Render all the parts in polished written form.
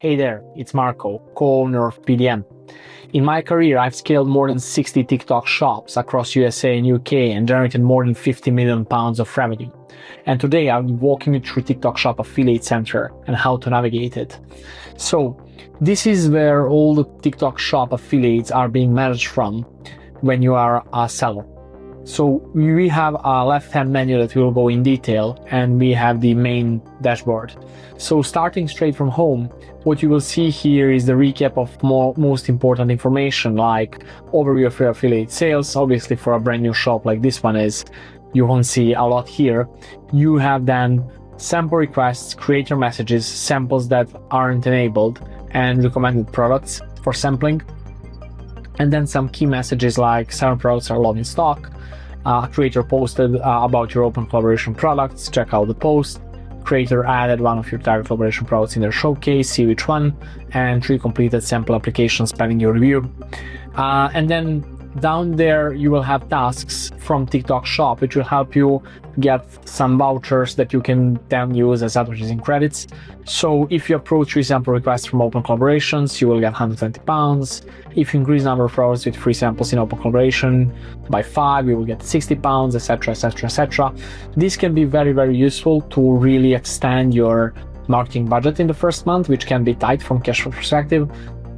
Hey there, it's Marco, co-owner of PDM. In my career, I've scaled more than 60 TikTok shops across USA and UK and generated more than 50 million pounds of revenue. And today I'm walking you through TikTok Shop Affiliate Center and how to navigate it. So this is where all the TikTok Shop affiliates are being managed from when you are a seller. So we have a left-hand menu that will go in detail, and we have the main dashboard. So starting straight from home, what you will see here is the recap of most important information, like overview of your affiliate sales. Obviously, for a brand new shop like this one is, you won't see a lot here. You have then sample requests, creator messages, samples that aren't enabled, and recommended products for sampling. And then some key messages like certain products are low in stock. A creator posted about your open collaboration products, check out the post. Creator added one of your target collaboration products in their showcase, see which one, and 3 completed sample applications pending your review. And then down there you will have tasks from TikTok Shop, which will help you get some vouchers that you can then use as advertising credits. So if you approach 3 sample requests from open collaborations, you will get £120. If you increase number of products with free samples in open collaboration by 5, you will get £60, etc, etc, etc. This can be very, very useful to really extend your marketing budget in the first month, which can be tight from cash flow perspective.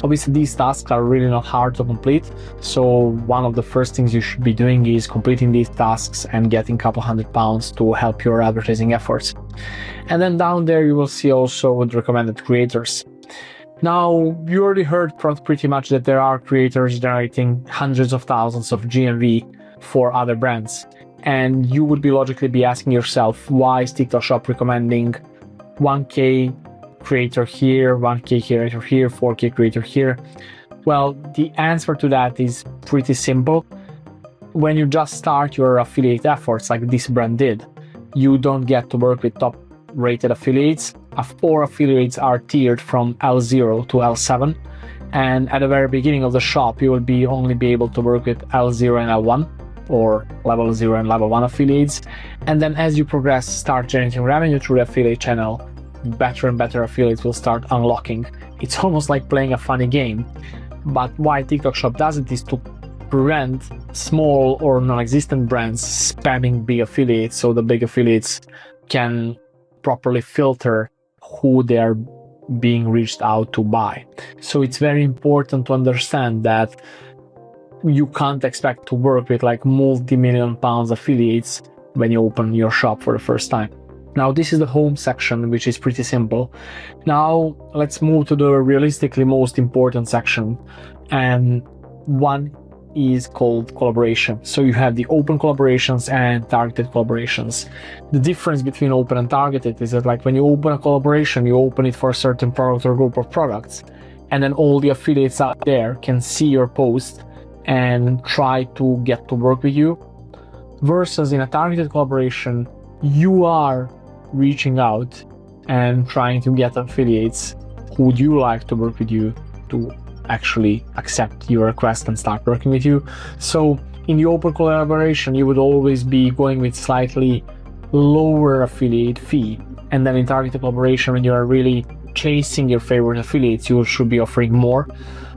Obviously, these tasks are really not hard to complete, so one of the first things you should be doing is completing these tasks and getting a couple £100 to help your advertising efforts. And then down there you will see also the recommended creators. Now, you already heard pretty much that there are creators generating hundreds of thousands of GMV for other brands, and you would be logically be asking yourself, why is TikTok Shop recommending 1K creator here, 1K creator here, 4K creator here? Well, the answer to that is pretty simple. When you just start your affiliate efforts like this brand did, you don't get to work with top rated affiliates. 4 affiliates are tiered from L0 to L7, and at the very beginning of the shop you will only be able to work with L0 and L1, or level 0 and level 1 affiliates. And then as you progress, start generating revenue through the affiliate channel, better and better affiliates will start unlocking. It's almost like playing a funny game. But why TikTok Shop does it is to prevent small or non-existent brands spamming big affiliates, so the big affiliates can properly filter who they're being reached out to by. So it's very important to understand that you can't expect to work with like multi-million pounds affiliates when you open your shop for the first time. Now, this is the home section, which is pretty simple. Now, let's move to the realistically most important section, and one is called collaboration. So you have the open collaborations and targeted collaborations. The difference between open and targeted is that, like, when you open a collaboration, you open it for a certain product or group of products, and then all the affiliates out there can see your post and try to get to work with you. Versus in a targeted collaboration, you are reaching out and trying to get affiliates who would you like to work with you to actually accept your request and start working with you. So in the open collaboration, you would always be going with slightly lower affiliate fee, and then in targeted collaboration, when you are really chasing your favorite affiliates, you should be offering more.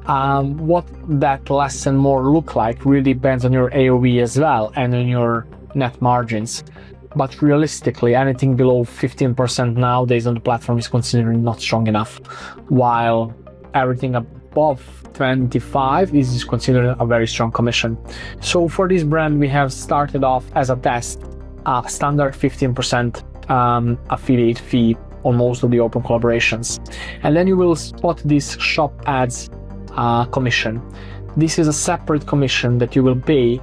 What that less and more look like really depends on your AOV as well and on your net margins. But realistically, anything below 15% nowadays on the platform is considered not strong enough, while everything above 25 is considered a very strong commission. So for this brand, we have started off as a test a standard 15% affiliate fee on most of the open collaborations. And then you will spot this shop ads commission. This is a separate commission that you will pay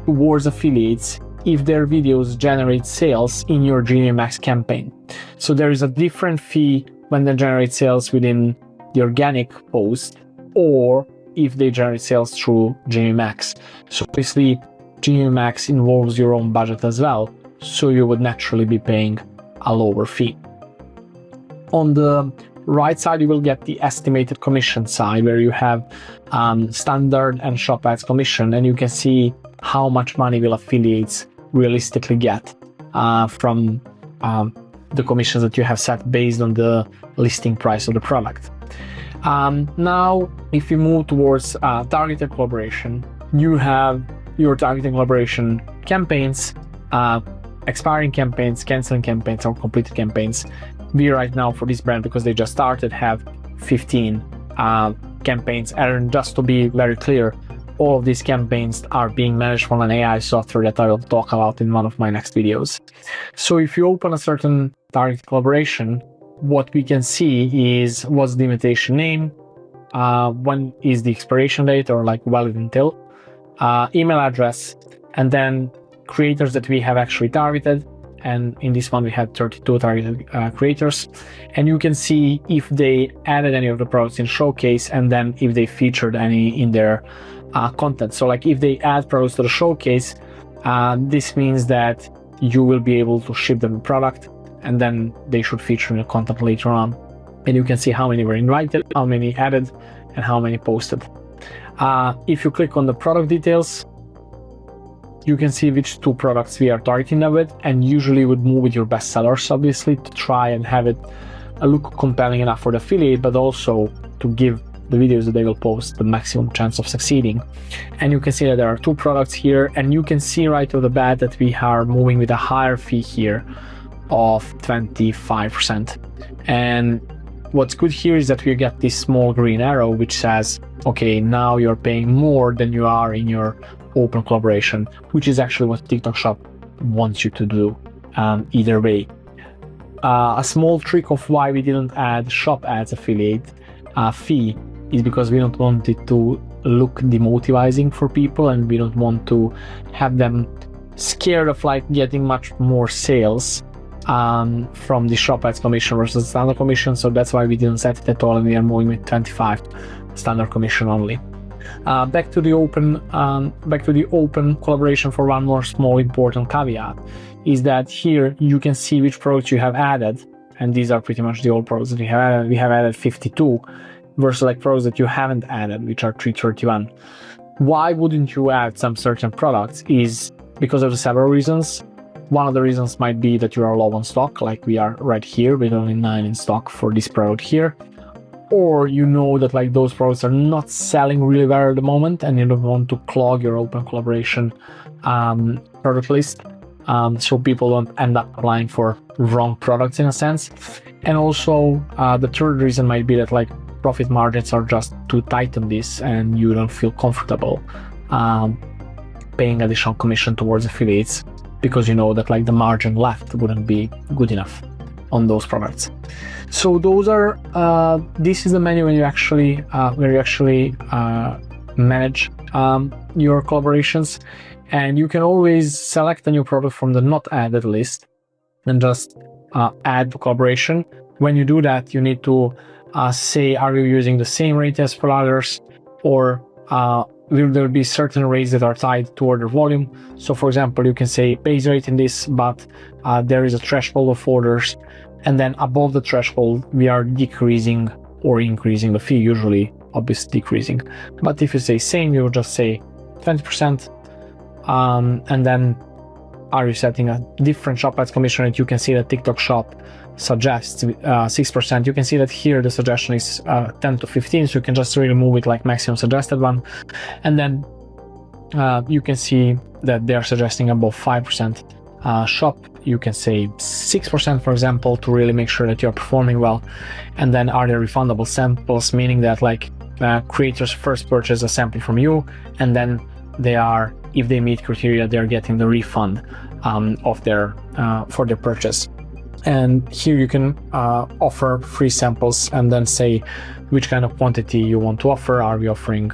towards affiliates if their videos generate sales in your GMV Max campaign. So there is a different fee when they generate sales within the organic post, or if they generate sales through GMV Max. So obviously GMV Max involves your own budget as well, so you would naturally be paying a lower fee. On the right side, you will get the estimated commission side, where you have standard and shop ads commission, and you can see how much money will affiliates realistically get from the commissions that you have set based on the listing price of the product. Now, if you move towards targeted collaboration, you have your targeted collaboration campaigns, expiring campaigns, canceling campaigns, or completed campaigns. We right now, for this brand, because they just started, have 15 campaigns. And just to be very clear, all of these campaigns are being managed from an AI software that I will talk about in one of my next videos. So if you open a certain targeted collaboration, what we can see is what's the invitation name, when is the expiration date or like valid until, email address, and then creators that we have actually targeted. And in this one, we had 32 targeted creators. And you can see if they added any of the products in Showcase, and then if they featured any in their content. So like if they add products to the Showcase, this means that you will be able to ship them a product, and then they should feature in the content later on. And you can see how many were invited, how many added, and how many posted. If you click on the product details, you can see which 2 products we are targeting them with, and usually would move with your best sellers, obviously, to try and have it look compelling enough for the affiliate, but also to give the videos that they will post the maximum chance of succeeding. And you can see that there are 2 products here, and you can see right off the bat that we are moving with a higher fee here of 25%. And what's good here is that we get this small green arrow which says, okay, now you're paying more than you are in your open collaboration, which is actually what TikTok Shop wants you to do either way. A small trick of why we didn't add Shop Ads affiliate fee is because we don't want it to look demotivating for people, and we don't want to have them scared of like getting much more sales from the Shop Ads commission versus standard commission. So that's why we didn't set it at all, and we are moving with 25 standard commission only. Back to the open collaboration for one more small important caveat is that here you can see which products you have added, and these are pretty much the old products that we have added. We have added 52 versus like products that you haven't added, which are 331. Why wouldn't you add some certain products is because of the several reasons. One of the reasons might be that you are low on stock, like we are right here with only 9 in stock for this product here. Or you know that like those products are not selling really well at the moment, and you don't want to clog your open collaboration product list, so people don't end up applying for wrong products in a sense. And also the third reason might be that like profit margins are just too tight on this, and you don't feel comfortable paying additional commission towards affiliates because you know that like the margin left wouldn't be good enough on those products. So those are this is the menu when you actually manage your collaborations, and you can always select a new product from the not added list and just add the collaboration. When you do that, you need to say, are you using the same rate as for others, or will there be certain rates that are tied to order volume? So for example, you can say base rate in this, but there is a threshold of orders, and then above the threshold we are decreasing or increasing the fee, usually obviously decreasing. But if you say same, you will just say 20%, and then are you setting a different Shop Ads commission rate? You can see that TikTok Shop suggests 6%. You can see that here the suggestion is 10 to 15, so you can just really move it like maximum suggested one. And then you can see that they are suggesting above 5% shop. You can say 6%, for example, to really make sure that you're performing well. And then are there refundable samples, meaning that like creators first purchase a sample from you, and then they are, if they meet criteria, they're getting the refund of their for their purchase. And here you can offer free samples and then say which kind of quantity you want to offer. Are we offering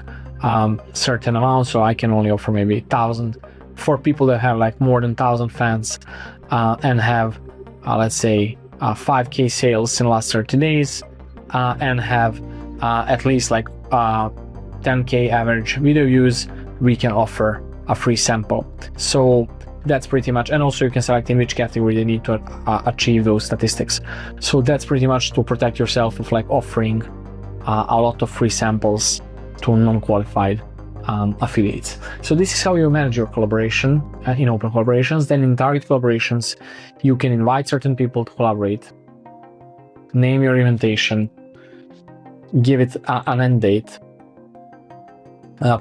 certain amounts? So I can only offer maybe 1,000 for people that have like more than 1,000 fans and have let's say 5k sales in the last 30 days and have at least like 10k average video views. We can offer a free sample. So that's pretty much, and also you can select in which category they need to achieve those statistics. So that's pretty much to protect yourself of like offering a lot of free samples to non-qualified affiliates. So this is how you manage your collaboration in open collaborations. Then in target collaborations, you can invite certain people to collaborate, name your invitation, give it an end date,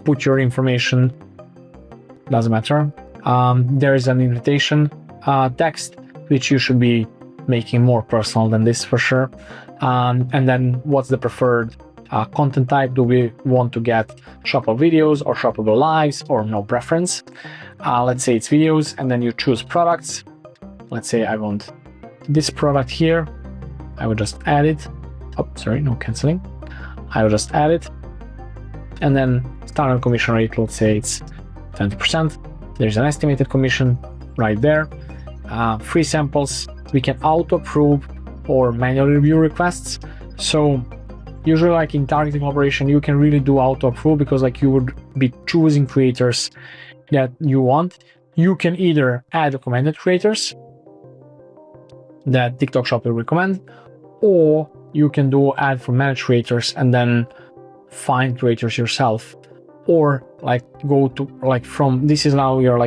put your information, doesn't matter. There is an invitation text, which you should be making more personal than this for sure. And then what's the preferred content type? Do we want to get shoppable videos or shoppable lives, or no preference? Let's say it's videos, and then you choose products. Let's say I want this product here. I would just add it. Oh, sorry, no canceling. I will just add it. And then standard commission rate, let's say it's 20%. There's an estimated commission right there. Free samples, we can auto-approve or manually review requests. So usually like in targeting collaboration, you can really do auto-approve because like you would be choosing creators that you want. You can either add recommended creators that TikTok Shop will recommend, or you can do add for managed creators and then find creators yourself, or like go to like from this is now your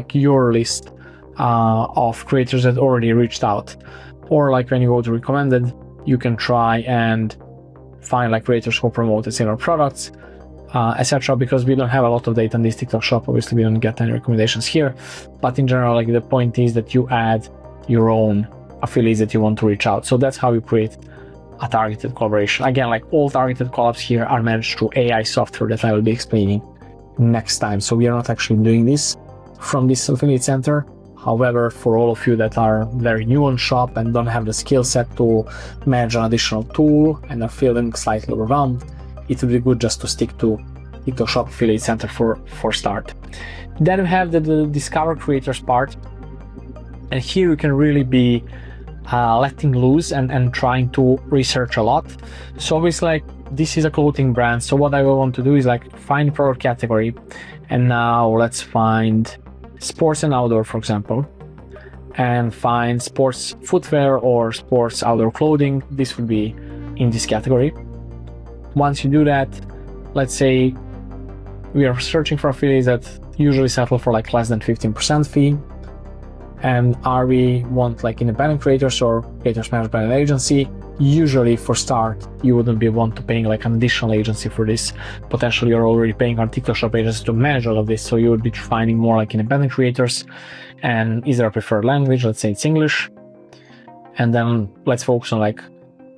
list of creators that already reached out, or like when you go to recommended, you can try and find like creators who promoted similar products, etc. Because we don't have a lot of data on this TikTok Shop, obviously we don't get any recommendations here, but in general, like the point is that you add your own affiliates that you want to reach out. So that's how you create a targeted collaboration. Again, like all targeted collabs here are managed through AI software that I will be explaining next time. So we are not actually doing this from this affiliate center. However, for all of you that are very new on Shop and don't have the skill set to manage an additional tool and are feeling slightly overwhelmed, it would be good just to stick to TikTok Shop Affiliate Center for start. Then we have the Discover Creators part. And here you can really be letting loose and trying to research a lot. So obviously like this is a clothing brand. So what I will want to do is like find product category. And now let's find sports and outdoor, for example, and find sports footwear or sports outdoor clothing. This would be in this category. Once you do that, let's say we are searching for affiliates that usually settle for like less than 15% fee. And are we want like independent creators or creators managed by an agency? Usually for start, you wouldn't be want to paying like an additional agency for this. Potentially you're already paying our TikTok Shop agency to manage all of this. So you would be finding more like independent creators. And is there a preferred language? Let's say it's English. And then let's focus on like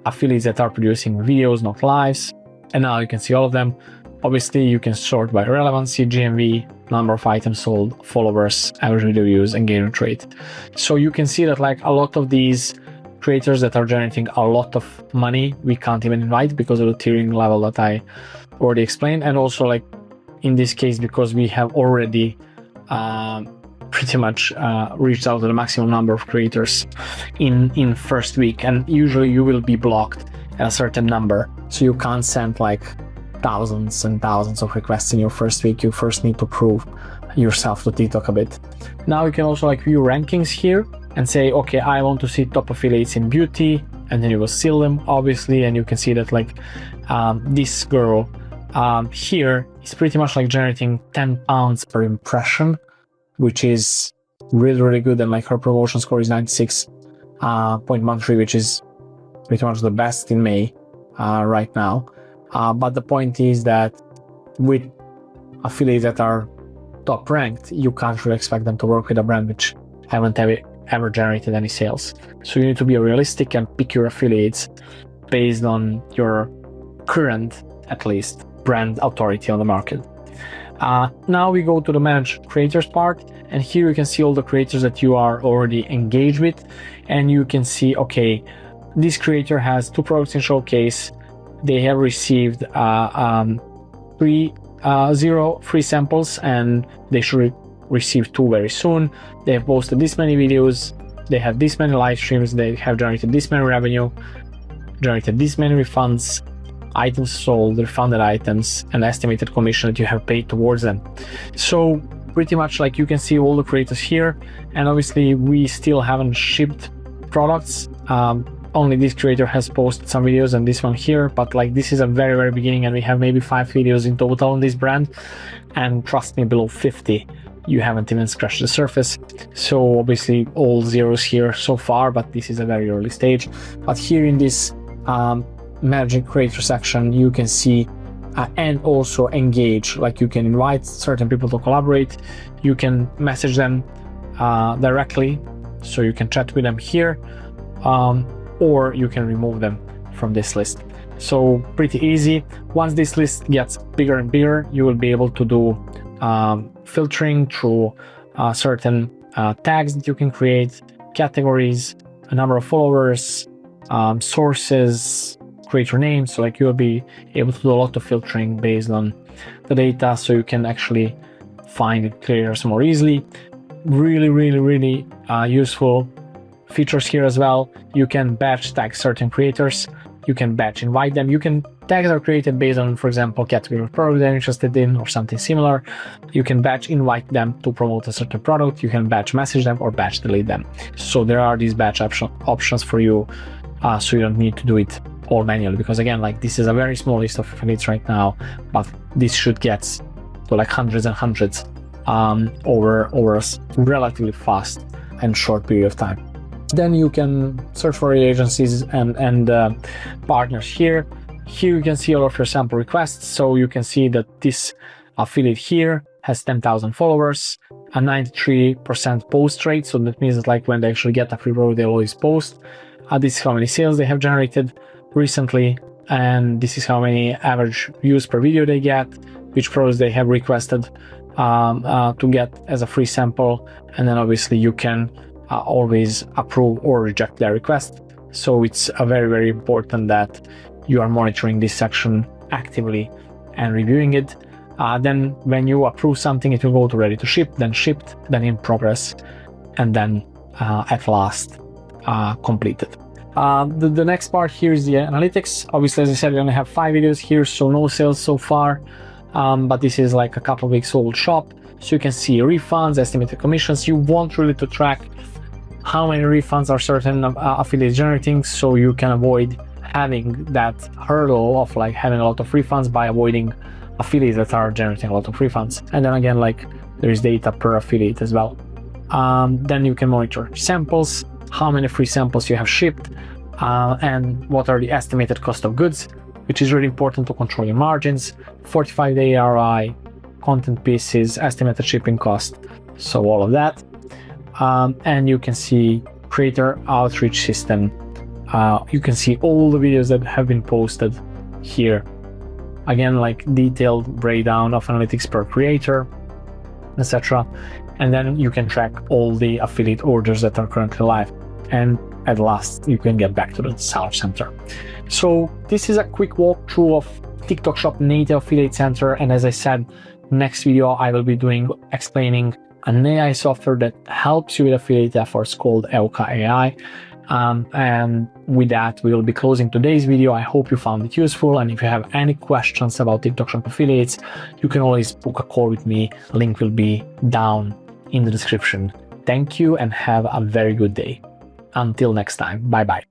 affiliates that are producing videos, not lives. And now you can see all of them. Obviously you can sort by relevancy, GMV, number of items sold, followers, average video views, engagement rate. So you can see that like a lot of these creators that are generating a lot of money, we can't even invite because of the tiering level that I already explained. And also like in this case, because we have already pretty much reached out to the maximum number of creators in first week. And usually you will be blocked at a certain number. So you can't send like thousands and thousands of requests in your first week. You first need to prove yourself to TikTok a bit. Now you can also like view rankings here and say, okay, I want to see top affiliates in beauty, and then you will see them obviously, and you can see that like this girl here is pretty much like generating £10 per impression, which is really good. And like her promotion score is 96.13, which is pretty much the best in May right now. But the point is that with affiliates that are top ranked, you can't really expect them to work with a brand which haven't ever generated any sales. So you need to be realistic and pick your affiliates based on your current, at least, brand authority on the market. Now we go to the managed creators part, and here you can see all the creators that you are already engaged with, and you can see, okay, this creator has 2 products in showcase. They have received 0 free samples, and they should receive 2 very soon. They have posted this many videos, they have this many live streams, they have generated this many revenue, generated this many refunds, items sold, refunded items, and estimated commission that you have paid towards them. So pretty much like you can see all the creators here, and obviously we still haven't shipped products. only this creator has posted some videos and this one here, but like this is a very, very beginning, and we have maybe 5 videos in total on this brand. And trust me, below 50, you haven't even scratched the surface. So obviously all zeros here so far, but this is a very early stage. But here in this managing creator section, you can see and also engage, like you can invite certain people to collaborate, you can message them directly, so you can chat with them here, or you can remove them from this list. So pretty easy. Once this list gets bigger and bigger, you will be able to do filtering through certain tags that you can create, categories, a number of followers, sources, creator names. So like you'll be able to do a lot of filtering based on the data, so you can actually find creators more easily. Really useful features here as well. You can batch tag certain creators, you can batch invite them, you can tags are created based on, for example, category of product they're interested in or something similar. You can batch invite them to promote a certain product, you can batch message them or batch delete them. So there are these batch options for you, so you don't need to do it all manually, because again, like this is a very small list of affiliates right now, but this should get to like hundreds and hundreds over a relatively fast and short period of time. Then you can search for agencies and partners here. Here you can see all of your sample requests. So you can see that this affiliate here has 10,000 followers, a 93% post rate. So that means that like when they actually get a free product, they always post. This is how many sales they have generated recently, and this is how many average views per video they get, which products they have requested to get as a free sample, and then obviously you can always approve or reject their request. So it's very important that you are monitoring this section actively and reviewing it. Then when you approve something, it will go to ready to ship, then shipped, then in progress, and then at last completed. The next part here is the analytics. Obviously, as I said, we only have 5 videos here, so no sales so far, but this is like a couple of weeks old shop, so you can see refunds, estimated commissions. You want really to track how many refunds are certain affiliates generating, so you can avoid having that hurdle of like having a lot of refunds by avoiding affiliates that are generating a lot of refunds. And then again, like there is data per affiliate as well. Then you can monitor samples, how many free samples you have shipped, and what are the estimated cost of goods, which is really important to control your margins, 45-day ROI, content pieces, estimated shipping cost, so all of that. And you can see creator outreach system. You can see all the videos that have been posted here. Again, like detailed breakdown of analytics per creator, etc. And then you can track all the affiliate orders that are currently live. And at last, you can get back to the Seller Center. So this is a quick walkthrough of TikTok Shop native affiliate center. And as I said, next video I will be explaining an AI software that helps you with affiliate efforts called Euka AI. And with that, we will be closing today's video. I hope you found it useful. And if you have any questions about TikTok Shop affiliates, you can always book a call with me. Link will be down in the description. Thank you and have a very good day. Until next time, bye bye.